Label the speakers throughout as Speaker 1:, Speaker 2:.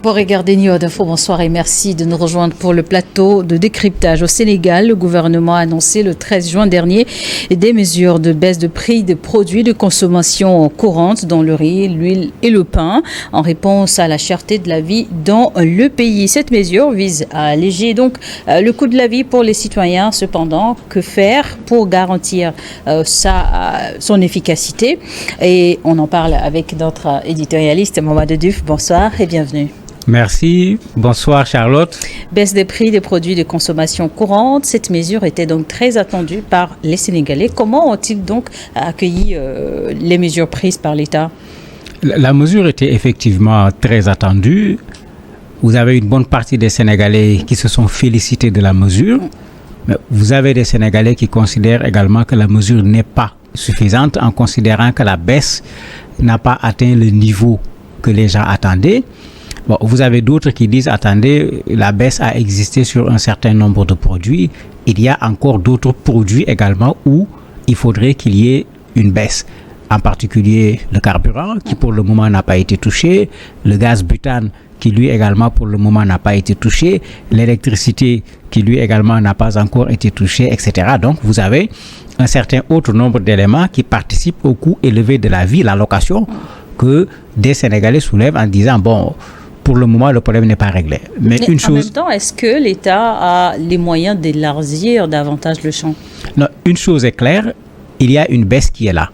Speaker 1: Pour regarder New Info, bonsoir et merci de nous rejoindre pour le plateau de décryptage. Au Sénégal, le gouvernement a annoncé le 13 juin dernier des mesures de baisse de prix des produits de consommation courante, dont le riz, l'huile et le pain, en réponse à la cherté de la vie dans le pays. Cette mesure vise à alléger donc le coût de la vie pour les citoyens. Cependant, que faire pour garantir son efficacité? Et on en parle avec notre éditorialiste Mamadou Diouf. Bonsoir et bienvenue.
Speaker 2: Merci. Bonsoir Charlotte.
Speaker 1: Baisse des prix des produits de consommation courante. Cette mesure était donc très attendue par les Sénégalais. Comment ont-ils donc accueilli les mesures prises par l'État?
Speaker 2: La mesure était effectivement très attendue. Vous avez une bonne partie des Sénégalais qui se sont félicités de la mesure. Mais vous avez des Sénégalais qui considèrent également que la mesure n'est pas suffisante en considérant que la baisse n'a pas atteint le niveau que les gens attendaient. Bon, vous avez d'autres qui disent, attendez, la baisse a existé sur un certain nombre de produits. Il y a encore d'autres produits également où il faudrait qu'il y ait une baisse. En particulier le carburant qui pour le moment n'a pas été touché, le gaz butane qui lui également pour le moment n'a pas été touché, l'électricité qui lui également n'a pas encore été touchée, etc. Donc vous avez un certain autre nombre d'éléments qui participent au coût élevé de la vie, la location, que des Sénégalais soulèvent en disant, bon, pour le moment, le problème n'est pas réglé. Mais
Speaker 1: en même temps, est-ce que l'État a les moyens d'élargir davantage le champ?
Speaker 2: Non, une chose est claire, il y a une baisse qui est là,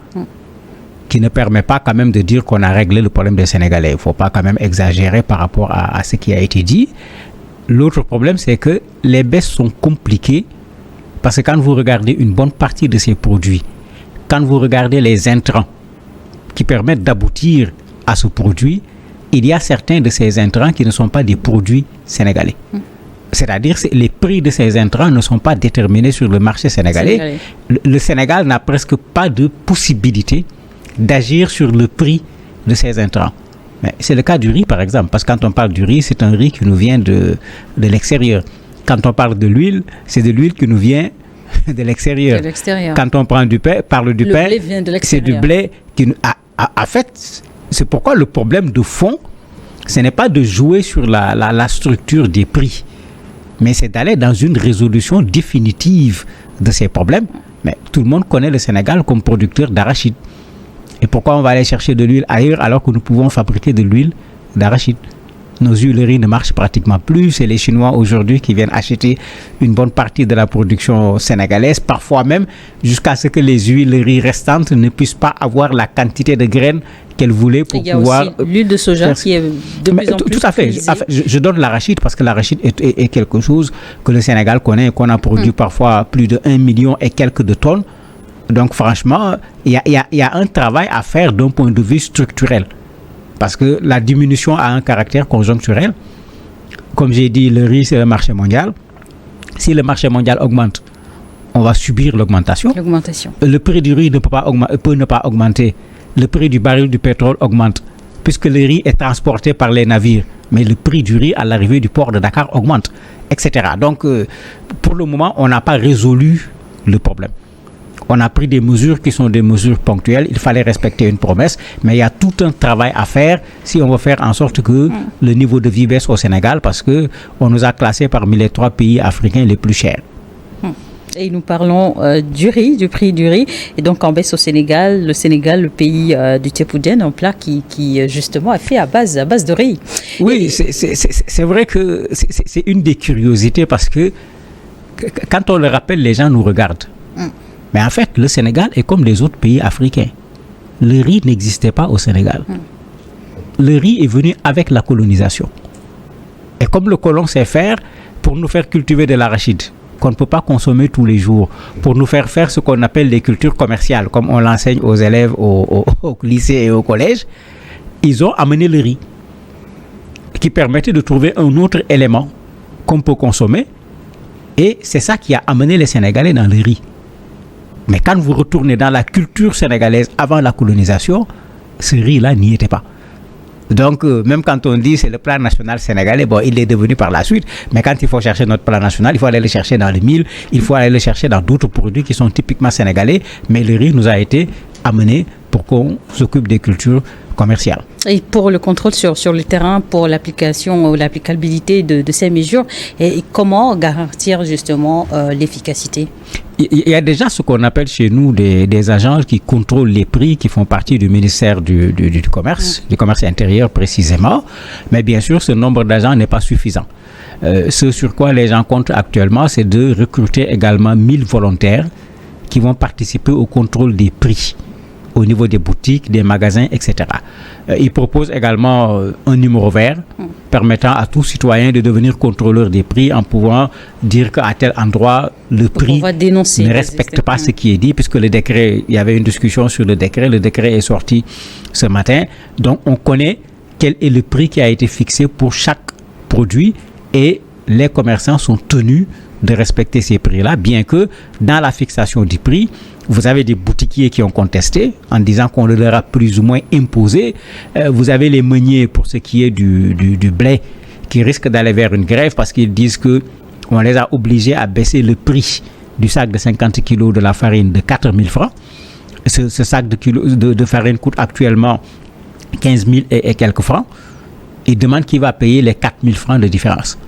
Speaker 2: qui ne permet pas quand même de dire qu'on a réglé le problème des Sénégalais. Il ne faut pas quand même exagérer par rapport à ce qui a été dit. L'autre problème, c'est que les baisses sont compliquées parce que quand vous regardez une bonne partie de ces produits, quand vous regardez les intrants qui permettent d'aboutir à ce produit, il y a certains de ces intrants qui ne sont pas des produits sénégalais. C'est-à-dire que les prix de ces intrants ne sont pas déterminés sur le marché sénégalais. Le Sénégal n'a presque pas de possibilité d'agir sur le prix de ces intrants. Mais c'est le cas du riz, par exemple, parce que quand on parle du riz, c'est un riz qui nous vient de l'extérieur. Quand on parle de l'huile, c'est de l'huile qui nous vient de l'extérieur. Quand on parle du pain, c'est du blé qui nous... En fait, c'est pourquoi le problème de fond, ce n'est pas de jouer sur la structure des prix, mais c'est d'aller dans une résolution définitive de ces problèmes. Mais tout le monde connaît le Sénégal comme producteur d'arachide. Et pourquoi on va aller chercher de l'huile ailleurs alors que nous pouvons fabriquer de l'huile d'arachide? Nos huileries ne marchent pratiquement plus. C'est les Chinois aujourd'hui qui viennent acheter une bonne partie de la production sénégalaise, parfois même jusqu'à ce que les huileries restantes ne puissent pas avoir la quantité de graines qu'elles voulaient pour pouvoir...
Speaker 1: Il y a aussi l'huile de soja qui est de plus en plus
Speaker 2: tout à fait. Je donne l'arachide parce que l'arachide est quelque chose que le Sénégal connaît et qu'on a produit parfois plus de 1 million et quelques de tonnes. Donc franchement, il y a un travail à faire d'un point de vue structurel. Parce que la diminution a un caractère conjoncturel. Comme j'ai dit, le riz, c'est le marché mondial. Si le marché mondial augmente, on va subir l'augmentation. Le prix du riz peut ne pas augmenter. Le prix du baril du pétrole augmente, puisque le riz est transporté par les navires. Mais le prix du riz à l'arrivée du port de Dakar augmente, etc. Donc, pour le moment, on n'a pas résolu le problème. On a pris des mesures qui sont des mesures ponctuelles. Il fallait respecter une promesse, mais il y a tout un travail à faire si on veut faire en sorte que le niveau de vie baisse au Sénégal, parce qu'on nous a classés parmi les 3 pays africains les plus chers.
Speaker 1: Et nous parlons du riz, du prix du riz. Et donc en baisse au Sénégal, le pays du Tchèpoudjen, un plat qui justement est fait à base de riz.
Speaker 2: Oui, c'est vrai que c'est une des curiosités parce que quand on le rappelle, les gens nous regardent. Mais en fait, le Sénégal est comme les autres pays africains. Le riz n'existait pas au Sénégal. Le riz est venu avec la colonisation. Et comme le colon sait faire, pour nous faire cultiver de l'arachide, qu'on ne peut pas consommer tous les jours, pour nous faire faire ce qu'on appelle des cultures commerciales, comme on l'enseigne aux élèves au lycée et au collège, ils ont amené le riz, qui permettait de trouver un autre élément qu'on peut consommer. Et c'est ça qui a amené les Sénégalais dans le riz. Mais quand vous retournez dans la culture sénégalaise avant la colonisation, ce riz-là n'y était pas. Donc, même quand on dit c'est le plan national sénégalais, bon, il est devenu par la suite. Mais quand il faut chercher notre plan national, il faut aller le chercher dans le mil, il faut aller le chercher dans d'autres produits qui sont typiquement sénégalais. Mais le riz nous a été amené pour qu'on s'occupe des cultures commerciales.
Speaker 1: Et pour le contrôle sur le terrain, pour l'application ou l'applicabilité de ces mesures, et comment garantir justement l'efficacité?
Speaker 2: Il y a déjà ce qu'on appelle chez nous des agents qui contrôlent les prix, qui font partie du ministère du commerce, du commerce intérieur précisément. Mais bien sûr, ce nombre d'agents n'est pas suffisant. Ce sur quoi les gens comptent actuellement, c'est de recruter également 1000 volontaires qui vont participer au contrôle des prix au niveau des boutiques, des magasins, etc. Ils proposent également un numéro vert permettant à tout citoyen de devenir contrôleur des prix en pouvant dire qu'à tel endroit, le prix ne respecte pas ce qui est dit, puisque le décret, il y avait une discussion sur le décret est sorti ce matin. Donc, on connaît quel est le prix qui a été fixé pour chaque produit et les commerçants sont tenus de respecter ces prix-là, bien que dans la fixation du prix, vous avez des boutiquiers qui ont contesté en disant qu'on leur a plus ou moins imposé. Vous avez les meuniers pour ce qui est du blé qui risquent d'aller vers une grève parce qu'ils disent qu'on les a obligés à baisser le prix du sac de 50 kilos de la farine de 4 000 francs. Ce sac de farine coûte actuellement 15 000 et quelques francs. Ils demandent qui va payer les 4 000 francs de différence.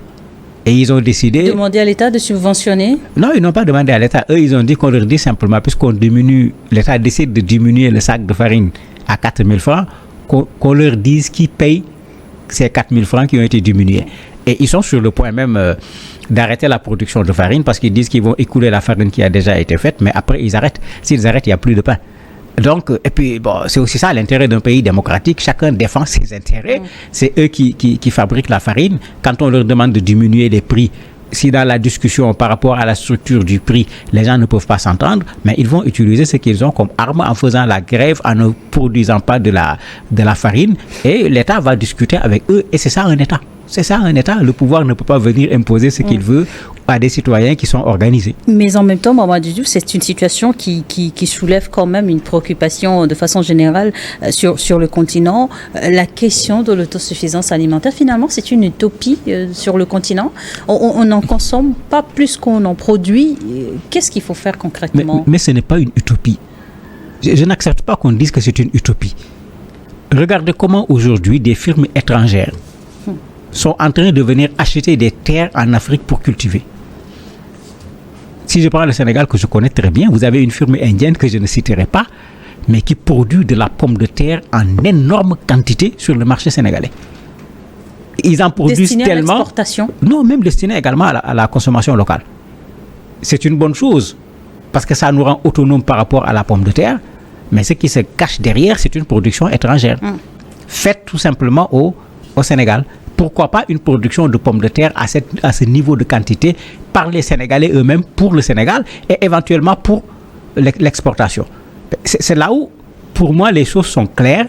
Speaker 2: Et ils ont décidé...
Speaker 1: Demander à l'État de subventionner?
Speaker 2: Non, ils n'ont pas demandé à l'État. Eux, ils ont dit qu'on leur dit simplement, puisqu'on diminue, l'État décide de diminuer le sac de farine à 4 000 francs, qu'on leur dise qui paye ces 4 000 francs qui ont été diminués. Et ils sont sur le point même d'arrêter la production de farine parce qu'ils disent qu'ils vont écouler la farine qui a déjà été faite, mais après, ils arrêtent. S'ils arrêtent, il n'y a plus de pain. Donc, et puis, bon, c'est aussi ça l'intérêt d'un pays démocratique. Chacun défend ses intérêts. C'est eux qui fabriquent la farine. Quand on leur demande de diminuer les prix, si dans la discussion par rapport à la structure du prix, les gens ne peuvent pas s'entendre, mais ils vont utiliser ce qu'ils ont comme arme en faisant la grève, en ne produisant pas de la farine. Et l'État va discuter avec eux. Et c'est ça un État. C'est ça un État. Le pouvoir ne peut pas venir imposer ce qu'il veut à des citoyens qui sont organisés.
Speaker 1: Mais en même temps, Mamadou Diouf, c'est une situation qui soulève quand même une préoccupation de façon générale sur le continent. La question de l'autosuffisance alimentaire, finalement, c'est une utopie sur le continent. On n'en consomme pas plus qu'on en produit. Qu'est-ce qu'il faut faire concrètement?
Speaker 2: Mais ce n'est pas une utopie. Je n'accepte pas qu'on dise que c'est une utopie. Regardez comment aujourd'hui des firmes étrangères sont en train de venir acheter des terres en Afrique pour cultiver. Si je prends le Sénégal, que je connais très bien, vous avez une firme indienne que je ne citerai pas, mais qui produit de la pomme de terre en énorme quantité sur le marché sénégalais. Ils en produisent
Speaker 1: destinée
Speaker 2: tellement...
Speaker 1: à l'exportation?
Speaker 2: Non, même destiné également à la consommation locale. C'est une bonne chose, parce que ça nous rend autonomes par rapport à la pomme de terre, mais ce qui se cache derrière, c'est une production étrangère. Faite tout simplement au Sénégal. Pourquoi pas une production de pommes de terre à ce niveau de quantité par les Sénégalais eux-mêmes pour le Sénégal et éventuellement pour l'exportation. C'est là où, pour moi, les choses sont claires.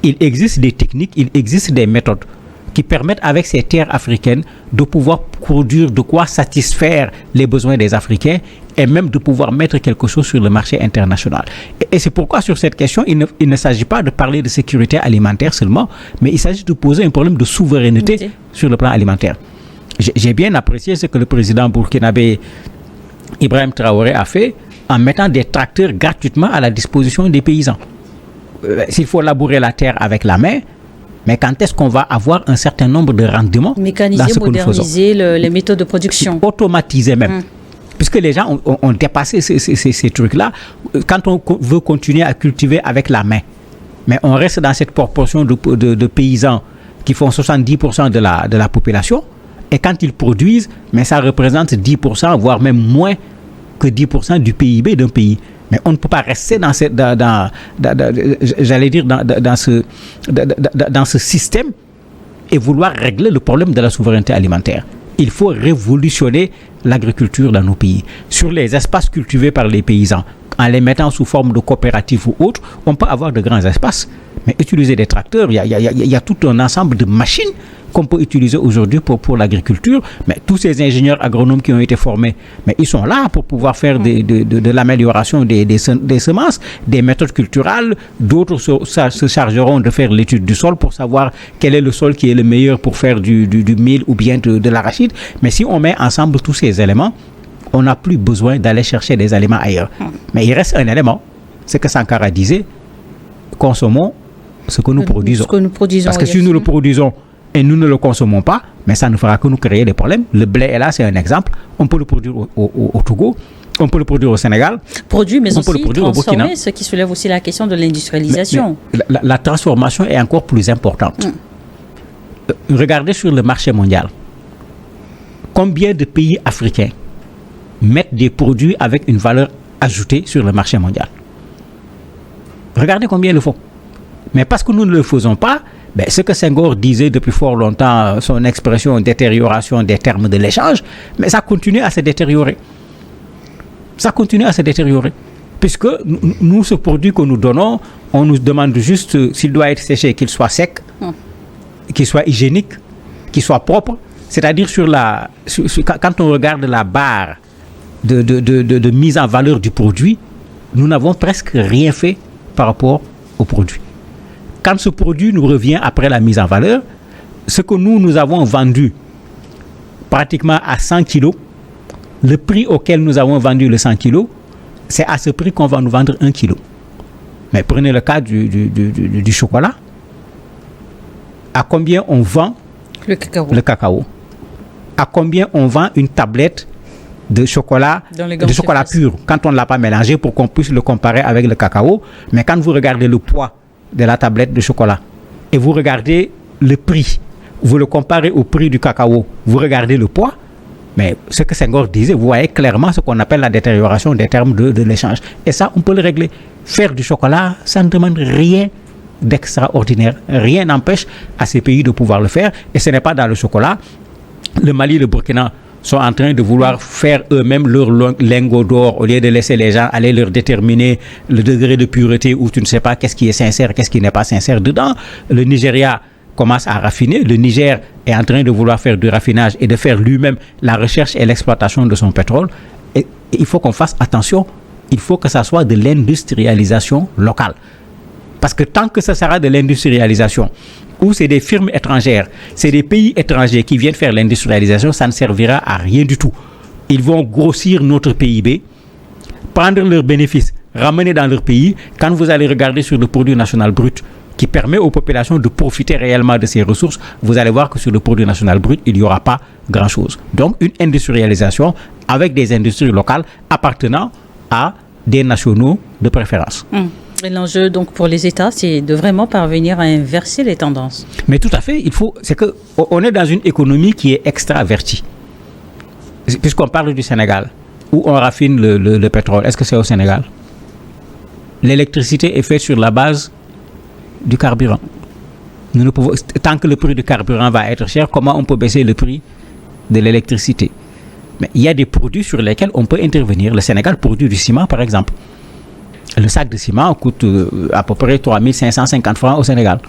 Speaker 2: Il existe des techniques, il existe des méthodes qui permettent avec ces terres africaines de pouvoir produire de quoi satisfaire les besoins des Africains et même de pouvoir mettre quelque chose sur le marché international. Et c'est pourquoi sur cette question, il ne s'agit pas de parler de sécurité alimentaire seulement, mais il s'agit de poser un problème de souveraineté sur le plan alimentaire. J'ai bien apprécié ce que le président burkinabé Ibrahim Traoré a fait en mettant des tracteurs gratuitement à la disposition des paysans. S'il faut labourer la terre avec la main, mais quand est-ce qu'on va avoir un certain nombre de rendements
Speaker 1: mécaniser,
Speaker 2: dans ce que nous faisons?
Speaker 1: moderniser les méthodes de production.
Speaker 2: Automatiser même. Puisque les gens ont dépassé ces trucs-là. Quand on veut continuer à cultiver avec la main, mais on reste dans cette proportion de paysans qui font 70% de la population, et quand ils produisent, mais ça représente 10%, voire même moins que 10% du PIB d'un pays. Mais on ne peut pas rester dans ce système et vouloir régler le problème de la souveraineté alimentaire. Il faut révolutionner l'agriculture dans nos pays. Sur les espaces cultivés par les paysans, en les mettant sous forme de coopératives ou autres, on peut avoir de grands espaces. Mais utiliser des tracteurs, il y a tout un ensemble de machines qu'on peut utiliser aujourd'hui pour l'agriculture. Mais tous ces ingénieurs agronomes qui ont été formés, mais ils sont là pour pouvoir faire de l'amélioration des semences, des méthodes culturales. D'autres se chargeront de faire l'étude du sol pour savoir quel est le sol qui est le meilleur pour faire du mil ou bien de l'arachide. Mais si on met ensemble tous ces éléments, on n'a plus besoin d'aller chercher des aliments ailleurs. Mais il reste un élément, c'est que Sankara disait, consommons ce que nous produisons. Parce que
Speaker 1: yes.
Speaker 2: si nous le produisons et nous ne le consommons pas, mais ça ne fera que nous créer des problèmes. Le blé est là, c'est un exemple. On peut le produire au Togo, on peut le produire au Sénégal.
Speaker 1: Produit, mais
Speaker 2: on
Speaker 1: aussi
Speaker 2: peut le produire au Burkina.
Speaker 1: Ce qui soulève aussi la question de l'industrialisation.
Speaker 2: Mais la transformation est encore plus importante. Regardez sur le marché mondial. Combien de pays africains mettent des produits avec une valeur ajoutée sur le marché mondial? Regardez combien ils le font. Mais parce que nous ne le faisons pas, ce que Senghor disait depuis fort longtemps, son expression détérioration des termes de l'échange, mais ça continue à se détériorer. Ça continue à se détériorer. Puisque nous, ce produit que nous donnons, on nous demande juste s'il doit être séché, qu'il soit sec, qu'il soit hygiénique, qu'il soit propre. C'est-à-dire quand on regarde la barre de mise en valeur du produit, nous n'avons presque rien fait par rapport au produit. Quand ce produit nous revient après la mise en valeur, ce que nous avons vendu pratiquement à 100 kilos, le prix auquel nous avons vendu le 100 kilos, c'est à ce prix qu'on va nous vendre 1 kilo. Mais prenez le cas du chocolat. À combien on vend le cacao? À combien on vend une tablette de chocolat pur quand on ne l'a pas mélangé pour qu'on puisse le comparer avec le cacao? Mais quand vous regardez le poids de la tablette de chocolat et vous regardez le prix, vous le comparez au prix du cacao, vous regardez le poids, mais ce que Senghor disait, vous voyez clairement ce qu'on appelle la détérioration des termes de l'échange. Et ça, on peut le régler. Faire du chocolat, ça ne demande rien d'extraordinaire. Rien n'empêche à ces pays de pouvoir le faire. Et ce n'est pas dans le chocolat. Le Mali, le Burkina sont en train de vouloir faire eux-mêmes leur lingot d'or au lieu de laisser les gens aller leur déterminer le degré de pureté où tu ne sais pas qu'est-ce qui est sincère, qu'est-ce qui n'est pas sincère dedans. Le Nigeria commence à raffiner. Le Niger est en train de vouloir faire du raffinage et de faire lui-même la recherche et l'exploitation de son pétrole. Et il faut qu'on fasse attention. Il faut que ça soit de l'industrialisation locale. Parce que tant que ça sera de l'industrialisation, où c'est des firmes étrangères, c'est des pays étrangers qui viennent faire l'industrialisation, ça ne servira à rien du tout. Ils vont grossir notre PIB, prendre leurs bénéfices, ramener dans leur pays. Quand vous allez regarder sur le produit national brut, qui permet aux populations de profiter réellement de ces ressources, vous allez voir que sur le produit national brut, il n'y aura pas grand-chose. Donc, une industrialisation avec des industries locales appartenant à des nationaux de préférence.
Speaker 1: Et l'enjeu donc pour les États, c'est de vraiment parvenir à inverser les tendances.
Speaker 2: Mais tout à fait, c'est qu'on est dans une économie qui est extravertie. Puisqu'on parle du Sénégal, où on raffine le pétrole, est-ce que c'est au Sénégal? L'électricité est faite sur la base du carburant. Nous ne pouvons, tant que le prix du carburant va être cher, comment on peut baisser le prix de l'électricité? Mais il y a des produits sur lesquels on peut intervenir. Le Sénégal produit du ciment, par exemple. Le sac de ciment coûte à peu près 3 550 francs au Sénégal.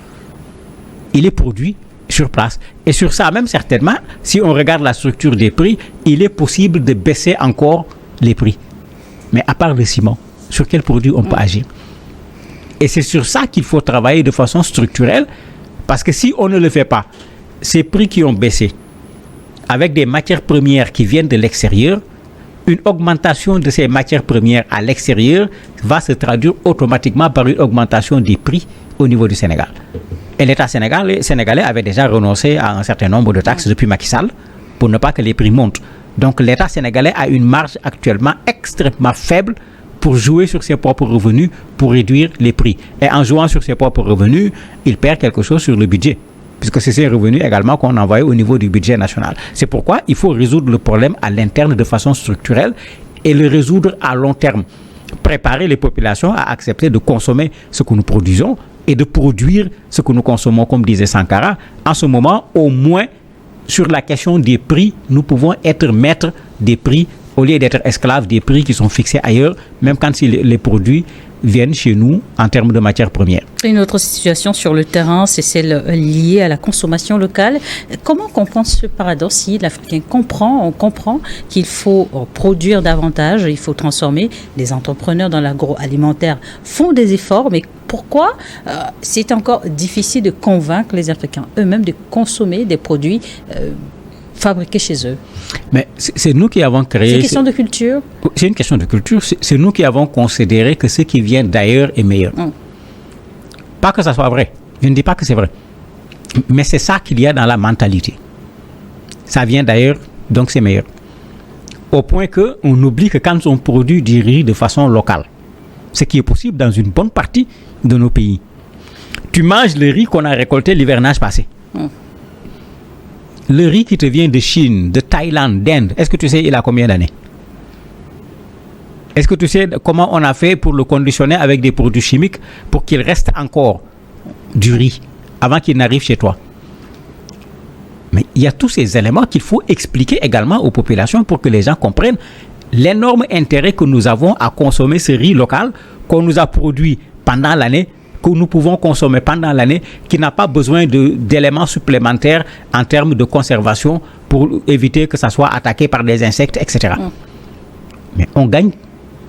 Speaker 2: Il est produit sur place. Et sur ça, même certainement, si on regarde la structure des prix, il est possible de baisser encore les prix. Mais à part le ciment, sur quel produit on peut agir? Et c'est sur ça qu'il faut travailler de façon structurelle, parce que si on ne le fait pas, ces prix qui ont baissé, avec des matières premières qui viennent de l'extérieur, une augmentation de ces matières premières à l'extérieur va se traduire automatiquement par une augmentation des prix au niveau du Sénégal. Et l'État sénégalais avait déjà renoncé à un certain nombre de taxes depuis Macky Sall pour ne pas que les prix montent. Donc l'État sénégalais a une marge actuellement extrêmement faible pour jouer sur ses propres revenus, pour réduire les prix. Et en jouant sur ses propres revenus, il perd quelque chose sur le budget, puisque c'est ces revenus également qu'on envoie au niveau du budget national. C'est pourquoi il faut résoudre le problème à l'interne de façon structurelle et le résoudre à long terme. Préparer les populations à accepter de consommer ce que nous produisons et de produire ce que nous consommons, comme disait Sankara. En ce moment, au moins, sur la question des prix, nous pouvons être maîtres des prix au lieu d'être esclaves des prix qui sont fixés ailleurs, même quand les produits viennent chez nous en termes de matières premières.
Speaker 1: Une autre situation sur le terrain, c'est celle liée à la consommation locale. Comment comprendre ce paradoxe si l'Africain on comprend qu'il faut produire davantage, il faut transformer. Les entrepreneurs dans l'agroalimentaire font des efforts, mais pourquoi c'est encore difficile de convaincre les Africains eux-mêmes de consommer des produits fabriqués chez eux?
Speaker 2: Mais c'est nous qui avons créé...
Speaker 1: C'est une question de culture?
Speaker 2: C'est une question de culture. C'est nous qui avons considéré que ce qui vient d'ailleurs est meilleur. pas que ça soit vrai. Je ne dis pas que c'est vrai. Mais c'est ça qu'il y a dans la mentalité. Ça vient d'ailleurs, donc c'est meilleur. Au point qu'on oublie que quand on produit du riz de façon locale, ce qui est possible dans une bonne partie de nos pays, tu manges le riz qu'on a récolté l'hivernage passé. Le riz qui te vient de Chine, de Thaïlande, d'Inde, est-ce que tu sais il a combien d'années? Est-ce que tu sais comment on a fait pour le conditionner avec des produits chimiques pour qu'il reste encore du riz avant qu'il n'arrive chez toi? Mais il y a tous ces éléments qu'il faut expliquer également aux populations pour que les gens comprennent l'énorme intérêt que nous avons à consommer ce riz local qu'on nous a produit pendant l'année, que nous pouvons consommer pendant l'année, qui n'a pas besoin d'éléments supplémentaires en termes de conservation pour éviter que ça soit attaqué par des insectes, etc. Mais on gagne,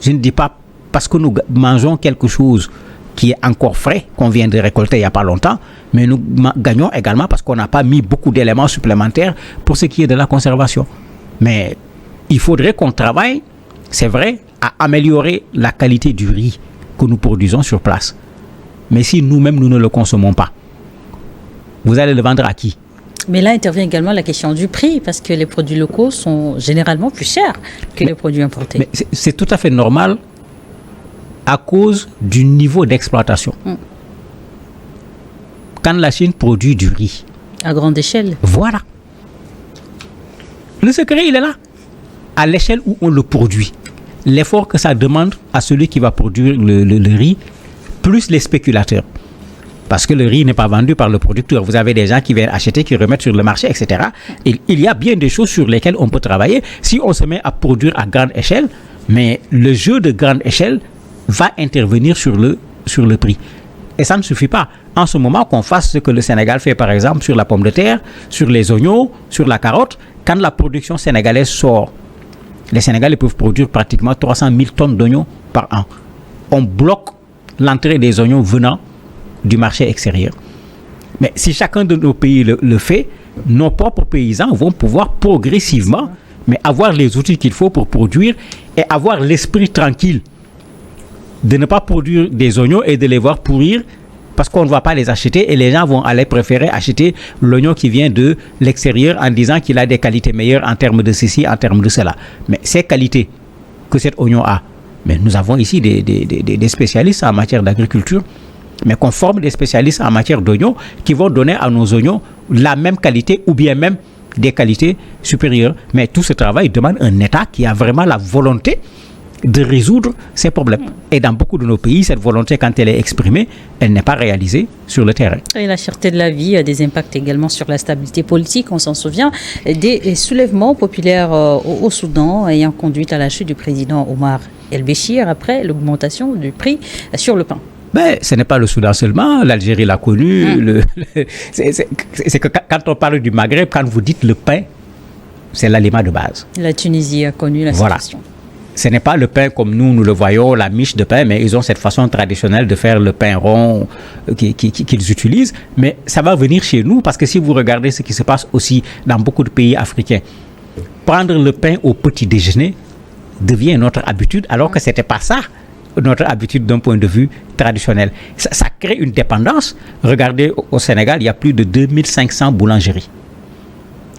Speaker 2: je ne dis pas parce que nous mangeons quelque chose qui est encore frais, qu'on vient de récolter il n'y a pas longtemps, mais nous gagnons également parce qu'on n'a pas mis beaucoup d'éléments supplémentaires pour ce qui est de la conservation. Mais il faudrait qu'on travaille, c'est vrai, à améliorer la qualité du riz que nous produisons sur place. Mais si nous-mêmes, nous ne le consommons pas, vous allez le vendre à qui?
Speaker 1: Mais là intervient également la question du prix, parce que les produits locaux sont généralement plus chers que les produits importés.
Speaker 2: Mais c'est tout à fait normal à cause du niveau d'exploitation. Quand la Chine produit du riz
Speaker 1: à grande échelle.
Speaker 2: Voilà. Le secret, il est là. À l'échelle où on le produit. L'effort que ça demande à celui qui va produire le riz, plus les spéculateurs. Parce que le riz n'est pas vendu par le producteur. Vous avez des gens qui viennent acheter, qui remettent sur le marché, etc. Et il y a bien des choses sur lesquelles on peut travailler si on se met à produire à grande échelle. Mais le jeu de grande échelle va intervenir sur le prix. Et ça ne suffit pas. En ce moment, qu'on fasse ce que le Sénégal fait, par exemple, sur la pomme de terre, sur les oignons, sur la carotte, quand la production sénégalaise sort, les Sénégalais peuvent produire pratiquement 300 000 tonnes d'oignons par an. On bloque l'entrée des oignons venant du marché extérieur. Mais si chacun de nos pays le fait, nos propres paysans vont pouvoir progressivement, mais avoir les outils qu'il faut pour produire et avoir l'esprit tranquille de ne pas produire des oignons et de les voir pourrir parce qu'on ne va pas les acheter et les gens vont aller préférer acheter l'oignon qui vient de l'extérieur en disant qu'il a des qualités meilleures en termes de ceci, en termes de cela. Mais ces qualités que cet oignon a, mais nous avons ici des spécialistes en matière d'agriculture, mais qu'on forme des spécialistes en matière d'oignons qui vont donner à nos oignons la même qualité ou bien même des qualités supérieures. Mais tout ce travail demande un État qui a vraiment la volonté de résoudre ces problèmes. Et dans beaucoup de nos pays, cette volonté, quand elle est exprimée, elle n'est pas réalisée sur le terrain.
Speaker 1: Et la cherté de la vie a des impacts également sur la stabilité politique. On s'en souvient des soulèvements populaires au Soudan ayant conduit à la chute du président Omar El-Béchir après l'augmentation du prix sur le pain.
Speaker 2: Mais ce n'est pas le Soudan seulement, l'Algérie l'a connu. C'est que quand on parle du Maghreb, quand vous dites le pain, c'est l'aliment de base.
Speaker 1: La Tunisie a connu la situation.
Speaker 2: Ce n'est pas le pain comme nous le voyons, la miche de pain, mais ils ont cette façon traditionnelle de faire le pain rond qu'ils utilisent. Mais ça va venir chez nous parce que si vous regardez ce qui se passe aussi dans beaucoup de pays africains, prendre le pain au petit déjeuner devient notre habitude alors que ce n'était pas ça. Notre habitude d'un point de vue traditionnel. Ça crée une dépendance. Regardez, au Sénégal, il y a plus de 2500 boulangeries.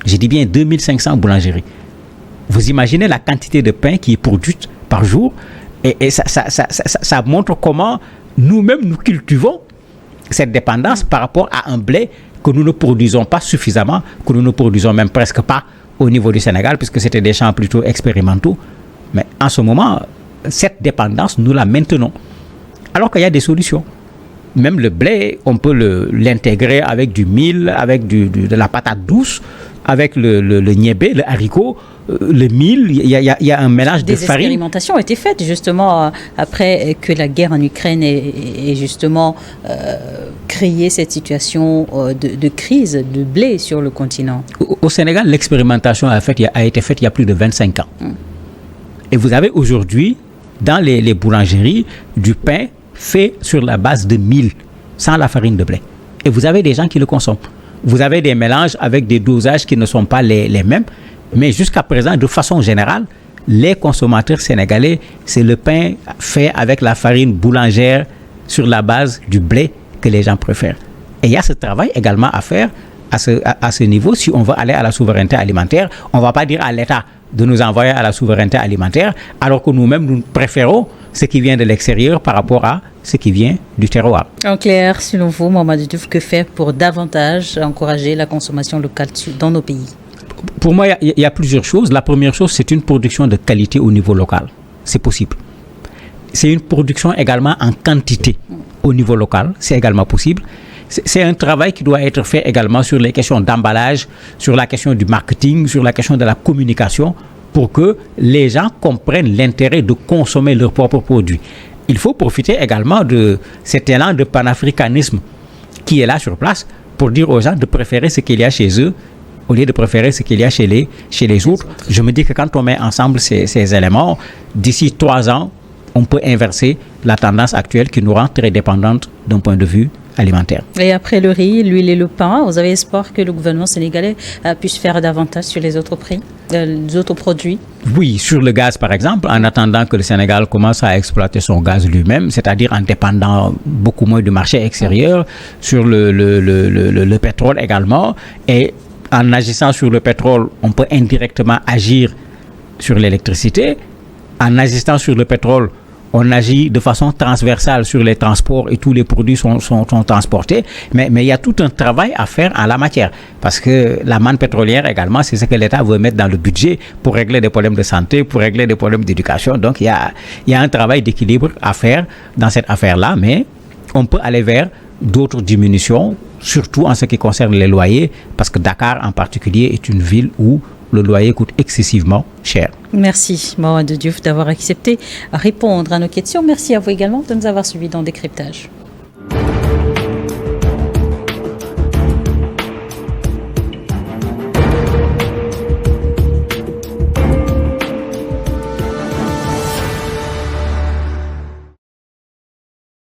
Speaker 2: Je dis bien 2500 boulangeries. Vous imaginez la quantité de pain qui est produite par jour et ça montre comment nous-mêmes nous cultivons cette dépendance par rapport à un blé que nous ne produisons pas suffisamment, que nous ne produisons même presque pas au niveau du Sénégal puisque c'était des champs plutôt expérimentaux. Mais en ce moment, cette dépendance, nous la maintenons. Alors qu'il y a des solutions. Même le blé, on peut l'intégrer avec du mil, avec de la patate douce, avec le niébé, le haricot, le mil. Il y a un mélange de farine. Des
Speaker 1: expérimentations ont été faites justement après que la guerre en Ukraine ait justement créé cette situation de crise de blé sur le continent.
Speaker 2: Au Sénégal, l'expérimentation a été faite il y a plus de 25 ans. Et vous avez aujourd'hui, dans les boulangeries, du pain fait sur la base de mil, sans la farine de blé. Et vous avez des gens qui le consomment. Vous avez des mélanges avec des dosages qui ne sont pas les mêmes. Mais jusqu'à présent, de façon générale, les consommateurs sénégalais, c'est le pain fait avec la farine boulangère sur la base du blé que les gens préfèrent. Et il y a ce travail également à faire à ce niveau. Si on veut aller à la souveraineté alimentaire, on ne va pas dire à l'État de nous envoyer à la souveraineté alimentaire, alors que nous-mêmes, nous préférons ce qui vient de l'extérieur par rapport à ce qui vient du terroir.
Speaker 1: En clair, selon vous, Mamadou Diouf, que faire pour davantage encourager la consommation locale dans nos pays?
Speaker 2: Pour moi, il y a plusieurs choses. La première chose, c'est une production de qualité au niveau local. C'est possible. C'est une production également en quantité au niveau local. C'est également possible. C'est un travail qui doit être fait également sur les questions d'emballage, sur la question du marketing, sur la question de la communication, pour que les gens comprennent l'intérêt de consommer leurs propres produits. Il faut profiter également de cet élan de panafricanisme qui est là sur place pour dire aux gens de préférer ce qu'il y a chez eux au lieu de préférer ce qu'il y a chez les autres. Je me dis que quand on met ensemble ces éléments, d'ici 3 ans, on peut inverser la tendance actuelle qui nous rend très dépendantes d'un point de vue alimentaire.
Speaker 1: Et après le riz, l'huile et le pain, vous avez espoir que le gouvernement sénégalais puisse faire davantage sur les autres prix, les autres produits?
Speaker 2: Oui, sur le gaz par exemple, en attendant que le Sénégal commence à exploiter son gaz lui-même, c'est-à-dire en dépendant beaucoup moins du marché extérieur, sur le pétrole également, et en agissant sur le pétrole, on peut indirectement agir sur l'électricité. En agissant sur le pétrole, on agit de façon transversale sur les transports et tous les produits sont transportés. Mais il y a tout un travail à faire en la matière. Parce que la manne pétrolière également, c'est ce que l'État veut mettre dans le budget pour régler des problèmes de santé, pour régler des problèmes d'éducation. Donc, il y a un travail d'équilibre à faire dans cette affaire-là. Mais on peut aller vers d'autres diminutions, surtout en ce qui concerne les loyers. Parce que Dakar en particulier est une ville où le loyer coûte excessivement cher.
Speaker 1: Merci, Mamadou Diouf, d'avoir accepté répondre à nos questions. Merci à vous également de nous avoir suivis dans Décryptage.